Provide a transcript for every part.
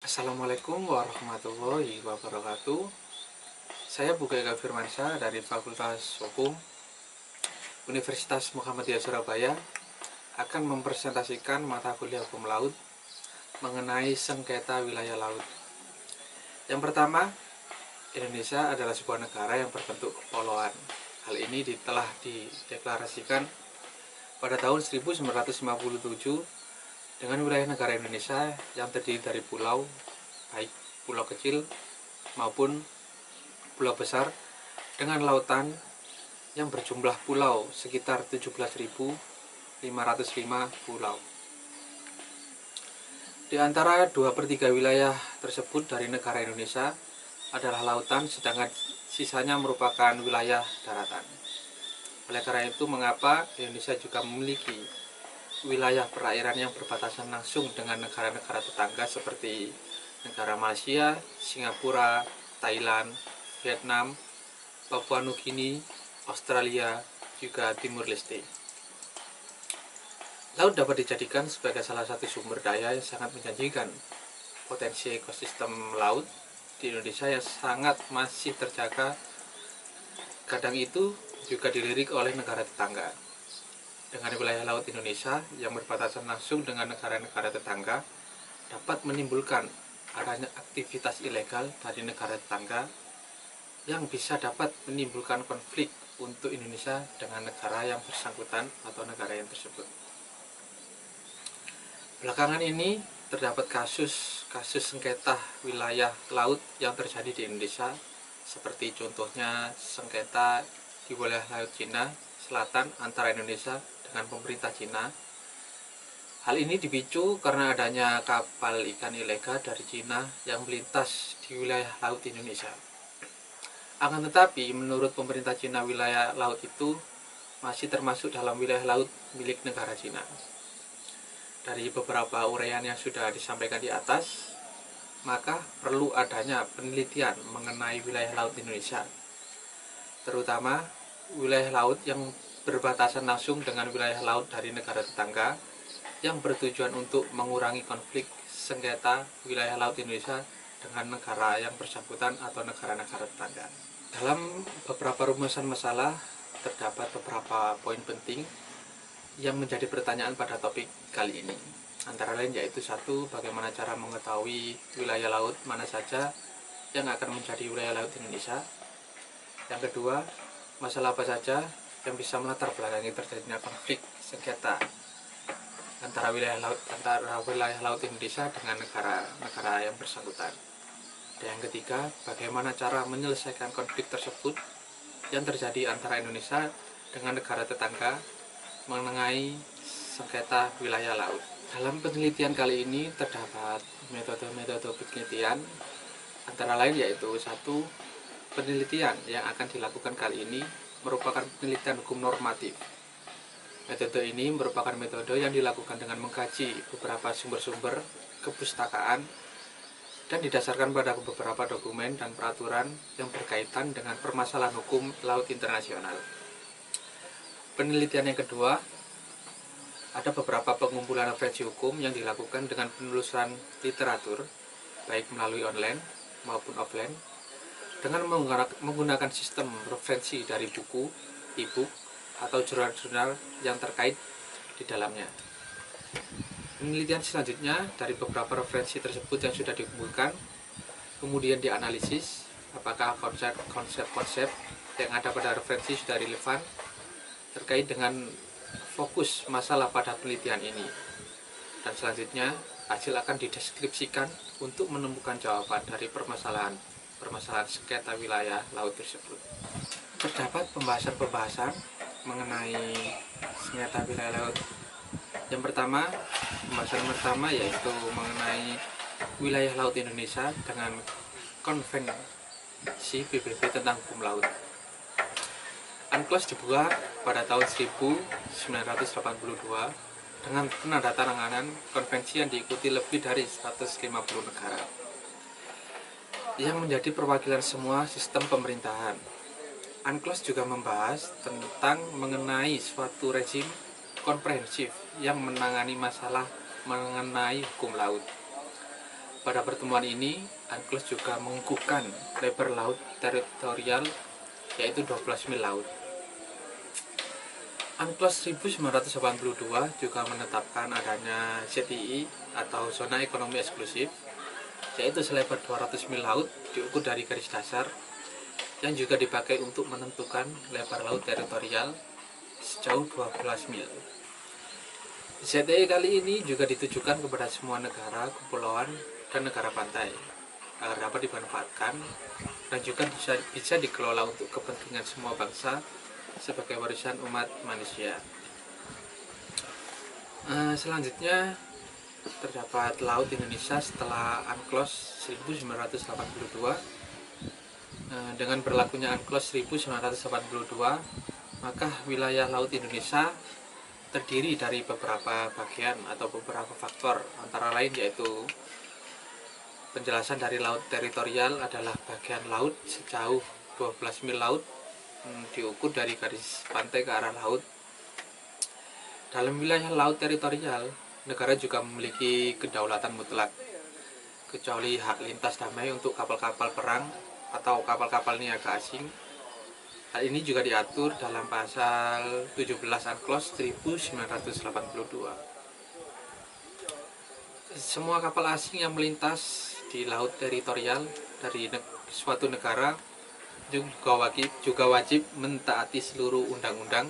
Assalamualaikum warahmatullahi wabarakatuh. Saya Bugega Firmansyah dari Fakultas Hukum Universitas Muhammadiyah Surabaya akan mempresentasikan mata kuliah hukum laut mengenai sengketa wilayah laut. Yang pertama, Indonesia adalah sebuah negara yang berbentuk kepulauan. Hal ini telah dideklarasikan pada tahun 1957 dengan wilayah negara Indonesia yang terdiri dari pulau, baik pulau kecil maupun pulau besar, dengan lautan yang berjumlah pulau sekitar 17.505 pulau. Di antara 2/3 wilayah tersebut dari negara Indonesia adalah lautan, sedangkan sisanya merupakan wilayah daratan. Oleh karena itu, mengapa Indonesia juga memiliki wilayah perairan yang berbatasan langsung dengan negara-negara tetangga seperti negara Malaysia, Singapura, Thailand, Vietnam, Papua Nugini, Australia, juga Timur Leste. Laut dapat dijadikan sebagai salah satu sumber daya yang sangat menjanjikan. Potensi ekosistem laut di Indonesia yang sangat masih terjaga, kadang itu juga dilirik oleh negara tetangga. Dengan wilayah laut Indonesia yang berbatasan langsung dengan negara-negara tetangga dapat menimbulkan adanya aktivitas ilegal dari negara tetangga yang bisa dapat menimbulkan konflik untuk Indonesia dengan negara yang bersangkutan atau negara yang tersebut. Belakangan ini terdapat kasus sengketa wilayah laut yang terjadi di Indonesia, seperti contohnya sengketa di wilayah laut Cina Selatan antara Indonesia dengan pemerintah Cina. Hal ini dipicu karena adanya kapal ikan ilegal dari Cina yang melintas di wilayah laut Indonesia. Akan tetapi, menurut pemerintah Cina, wilayah laut itu masih termasuk dalam wilayah laut milik negara Cina. Dari beberapa uraian yang sudah disampaikan di atas, maka perlu adanya penelitian mengenai wilayah laut Indonesia, terutama wilayah laut yang berbatasan langsung dengan wilayah laut dari negara tetangga, yang bertujuan untuk mengurangi konflik sengketa wilayah laut Indonesia dengan negara yang bersangkutan atau negara-negara tetangga. Dalam beberapa rumusan masalah terdapat beberapa poin penting yang menjadi pertanyaan pada topik kali ini. Antara lain yaitu: 1. Bagaimana cara mengetahui wilayah laut mana saja yang akan menjadi wilayah laut Indonesia? Yang kedua, masalah apa saja yang bisa melatar belakangi terjadinya konflik sengketa antara wilayah laut Indonesia dengan negara yang bersangkutan. Dan yang ketiga, bagaimana cara menyelesaikan konflik tersebut yang terjadi antara Indonesia dengan negara tetangga mengenai sengketa wilayah laut. Dalam penelitian kali ini terdapat metode-metode penelitian, antara lain yaitu: 1. Penelitian yang akan dilakukan kali ini merupakan penelitian hukum normatif. Metode ini merupakan metode yang dilakukan dengan mengkaji beberapa sumber-sumber kepustakaan dan didasarkan pada beberapa dokumen dan peraturan yang berkaitan dengan permasalahan hukum laut internasional. Penelitian yang kedua, ada beberapa pengumpulan referensi hukum yang dilakukan dengan penelusuran literatur, baik melalui online maupun offline, dengan menggunakan sistem referensi dari buku, e-book, atau jurnal-jurnal yang terkait di dalamnya. Penelitian selanjutnya dari beberapa referensi tersebut yang sudah dikumpulkan, kemudian dianalisis apakah konsep-konsep yang ada pada referensi sudah relevan terkait dengan fokus masalah pada penelitian ini. Dan selanjutnya hasil akan dideskripsikan untuk menemukan jawaban dari permasalahan sengketa wilayah laut tersebut. Terdapat pembahasan mengenai sengketa wilayah laut. Yang pertama, pembahasan pertama yaitu mengenai wilayah laut Indonesia dengan Konvensi PBB tentang hukum laut. UNCLOS dibuat pada tahun 1982 dengan penandatanganan konvensi yang diikuti lebih dari 150 negara, yang menjadi perwakilan semua sistem pemerintahan. UNCLOS juga membahas tentang mengenai suatu rezim komprehensif yang menangani masalah mengenai hukum laut. Pada pertemuan ini, UNCLOS juga mengukuhkan lebar laut teritorial yaitu 12 mil laut. UNCLOS 1982 juga menetapkan adanya ZEI atau Zona Ekonomi Eksklusif, yaitu selebar 200 mil laut diukur dari garis dasar, yang juga dipakai untuk menentukan lebar laut teritorial sejauh 12 mil. ZEI kali ini juga ditujukan kepada semua negara, kepulauan, dan negara pantai agar dapat dimanfaatkan dan juga bisa dikelola untuk kepentingan semua bangsa sebagai warisan umat manusia. Selanjutnya terdapat Laut Indonesia setelah UNCLOS 1982. Dengan berlakunya UNCLOS 1982, maka wilayah Laut Indonesia terdiri dari beberapa bagian atau beberapa faktor, antara lain yaitu penjelasan dari laut teritorial adalah bagian laut sejauh 12 mil laut diukur dari garis pantai ke arah laut. Dalam wilayah laut teritorial, negara juga memiliki kedaulatan mutlak, kecuali hak lintas damai untuk kapal-kapal perang atau kapal-kapal niaga asing. Hal ini juga diatur dalam pasal 17 UNCLOS 1982. Semua kapal asing yang melintas di laut teritorial dari suatu negara juga wajib mentaati seluruh undang-undang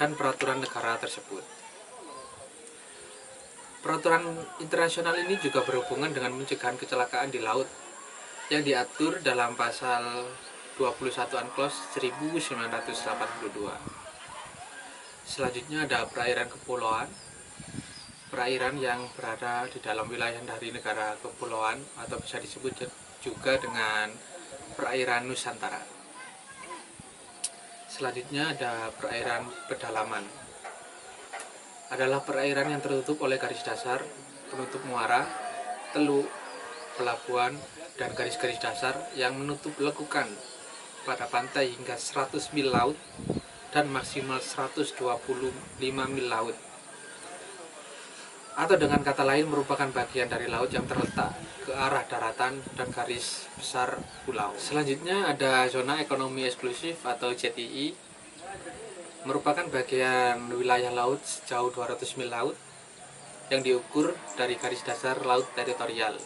dan peraturan negara tersebut. Peraturan internasional ini juga berhubungan dengan pencegahan kecelakaan di laut yang diatur dalam pasal 21 UNCLOS 1982. Selanjutnya ada perairan kepulauan. Perairan yang berada di dalam wilayah dari negara kepulauan atau bisa disebut juga dengan perairan Nusantara. Selanjutnya ada perairan pedalaman. Adalah perairan yang tertutup oleh garis dasar, penutup muara, teluk, pelabuhan, dan garis-garis dasar yang menutup lekukan pada pantai hingga 100 mil laut dan maksimal 125 mil laut. Atau dengan kata lain merupakan bagian dari laut yang terletak ke arah daratan dan garis besar pulau. Selanjutnya ada Zona Ekonomi Eksklusif atau ZEI, merupakan bagian wilayah laut sejauh 200 mil laut yang diukur dari garis dasar laut teritorial.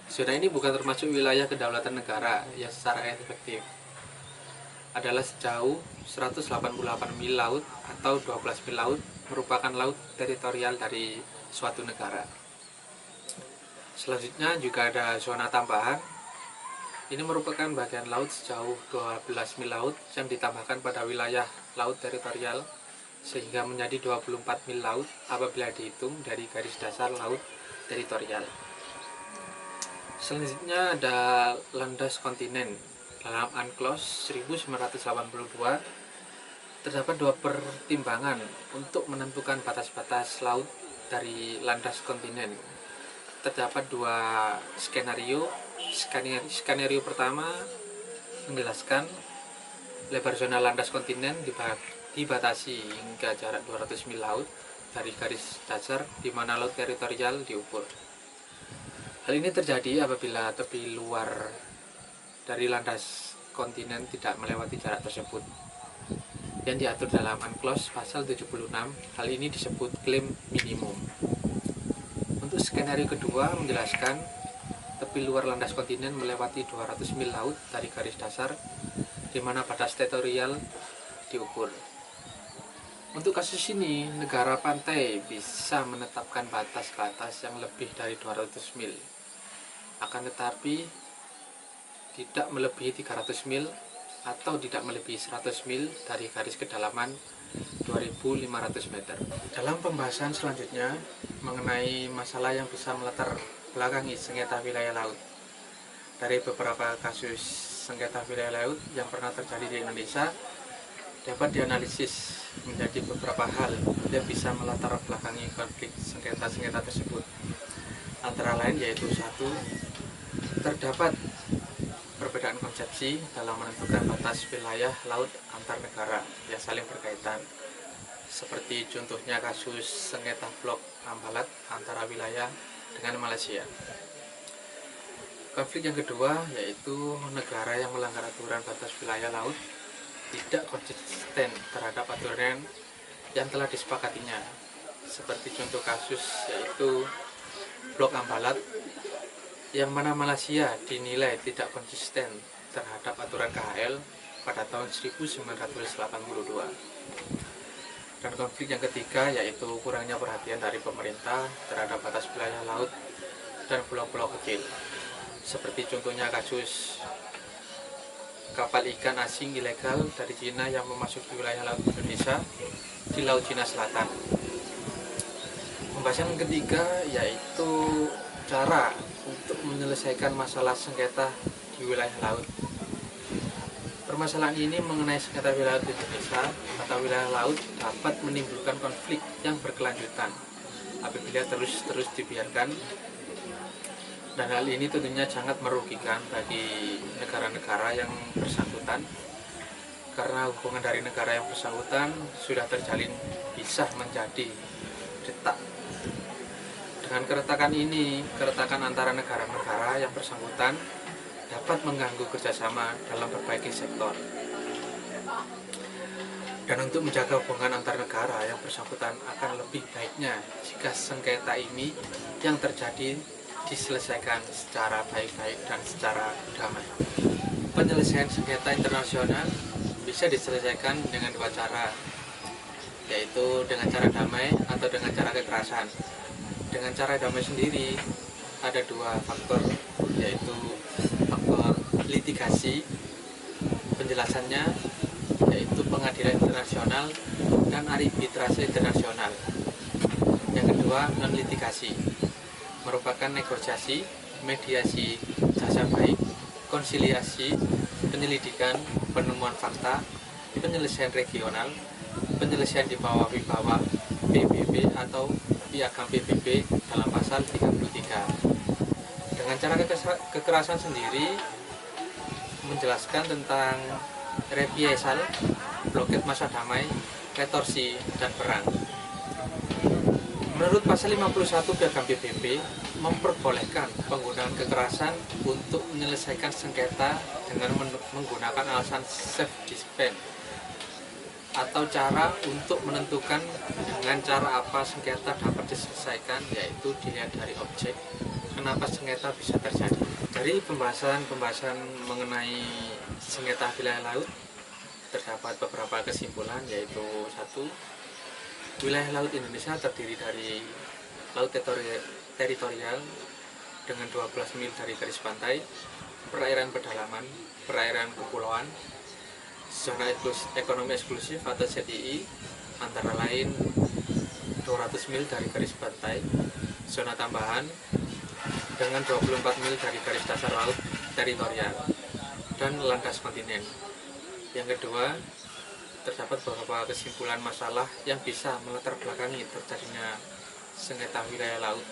Zona ini bukan termasuk wilayah kedaulatan negara yang secara efektif adalah sejauh 188 mil laut atau 12 mil laut, merupakan laut teritorial dari suatu negara. Selanjutnya juga ada zona tambahan. Ini merupakan bagian laut sejauh 12 mil laut yang ditambahkan pada wilayah laut teritorial sehingga menjadi 24 mil laut apabila dihitung dari garis dasar laut teritorial. Selanjutnya ada landas kontinen. Dalam UNCLOS 1982 terdapat dua pertimbangan untuk menentukan batas-batas laut dari landas kontinen. Terdapat dua skenario. Skenario pertama menjelaskan lebar zona landas kontinen dibatasi hingga jarak 200 mil laut dari garis dasar di mana laut teritorial diukur. Hal ini terjadi apabila tepi luar dari landas kontinen tidak melewati jarak tersebut yang diatur dalam UNCLOS pasal 76. Hal ini disebut klaim minimum. Untuk skenario kedua menjelaskan tepi luar landas kontinen melewati 200 mil laut dari garis dasar di mana batas teritorial diukur. Untuk kasus ini, negara pantai bisa menetapkan batas-batas yang lebih dari 200 mil. Akan tetapi tidak melebihi 300 mil atau tidak melebihi 100 mil dari garis kedalaman 2.500 meter. Dalam pembahasan selanjutnya mengenai masalah yang bisa melatar belakangi sengketa wilayah laut. Dari beberapa kasus sengketa wilayah laut yang pernah terjadi di Indonesia dapat dianalisis menjadi beberapa hal yang bisa melatar belakangi konflik sengketa-sengketa tersebut. Antara lain yaitu satu, terdapat perbedaan konsepsi dalam menentukan batas wilayah laut antar negara yang saling berkaitan, seperti contohnya kasus sengketa blok Ambalat antara wilayah dengan Malaysia. Konflik yang kedua yaitu negara yang melanggar aturan batas wilayah laut tidak konsisten terhadap aturan yang telah disepakatinya. Seperti contoh kasus yaitu Blok Ambalat, yang mana Malaysia dinilai tidak konsisten terhadap aturan KHL pada tahun 1982. Dan konflik yang ketiga yaitu kurangnya perhatian dari pemerintah terhadap batas wilayah laut dan pulau-pulau kecil. Seperti contohnya kasus kapal ikan asing ilegal dari Cina yang memasuki wilayah laut Indonesia di Laut Cina Selatan. Pembahasan yang ketiga yaitu cara untuk menyelesaikan masalah sengketa di wilayah laut. Permasalahan ini mengenai sengketa wilayah laut Indonesia atau wilayah laut dapat menimbulkan konflik yang berkelanjutan apabila terus dibiarkan, dan hal ini tentunya sangat merugikan bagi negara-negara yang bersangkutan, karena hubungan dari negara yang bersangkutan sudah terjalin bisa menjadi retak. Dengan keretakan ini, keretakan antara negara-negara yang bersangkutan dapat mengganggu kerjasama dalam berbagai sektor. Dan untuk menjaga hubungan antar negara yang bersangkutan, akan lebih baiknya jika sengketa ini yang terjadi diselesaikan secara baik-baik dan secara damai. Penyelesaian sengketa internasional bisa diselesaikan dengan dua cara, yaitu dengan cara damai atau dengan cara kekerasan. Dengan cara damai sendiri ada dua faktor, yaitu faktor litigasi, penjelasannya yaitu pengadilan internasional dan arbitrase internasional. Yang kedua, non litigasi, merupakan negosiasi, mediasi jasa baik, konsiliasi, penyelidikan, penemuan fakta, penyelesaian regional, penyelesaian di bawah PBB atau piagam PBB dalam pasal 33. Dengan cara kekerasan sendiri menjelaskan tentang reprisal, bloket masa damai, retorsi, dan perang. Menurut pasal 51 piagam PBB memperbolehkan penggunaan kekerasan untuk menyelesaikan sengketa dengan menggunakan alasan self-defense atau cara untuk menentukan dengan cara apa sengketa dapat diselesaikan, yaitu dilihat dari objek kenapa sengketa bisa terjadi. Dari pembahasan mengenai sengketa wilayah laut terdapat beberapa kesimpulan, yaitu satu, wilayah laut Indonesia terdiri dari laut teritorial dengan 12 mil dari garis pantai, perairan pedalaman, perairan kepulauan, zona ekonomi eksklusif atau ZEI antara lain 200 mil dari garis pantai, zona tambahan dengan 24 mil dari garis dasar laut teritorial, dan landas kontinen. Yang kedua, terdapat beberapa kesimpulan masalah yang bisa melatar belakangi terjadinya sengketa wilayah laut,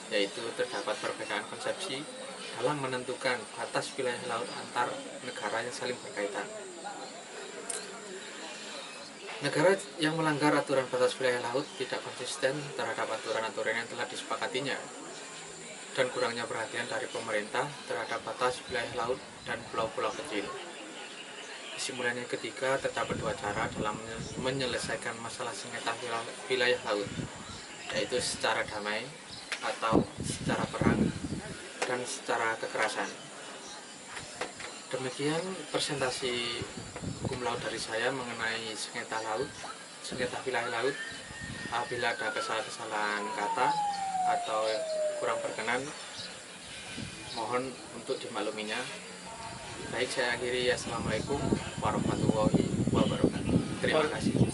yaitu terdapat perbedaan konsepsi dalam menentukan batas wilayah laut antar negara yang saling berkaitan. Negara yang melanggar aturan batas wilayah laut tidak konsisten terhadap aturan-aturan yang telah disepakatinya, dan kurangnya perhatian dari pemerintah terhadap batas wilayah laut dan pulau-pulau kecil. Kesimpulan yang ketiga, terdapat dua cara dalam menyelesaikan masalah sengketa wilayah laut, yaitu secara damai atau secara perang dan secara kekerasan. Demikian presentasi hukum laut dari saya mengenai sengketa laut, sengketa wilayah laut. Apabila ada kesalahan kata atau kurang berkenan, mohon untuk dimakluminya. Baik, saya akhiri. Assalamualaikum warahmatullahi wabarakatuh. Terima kasih.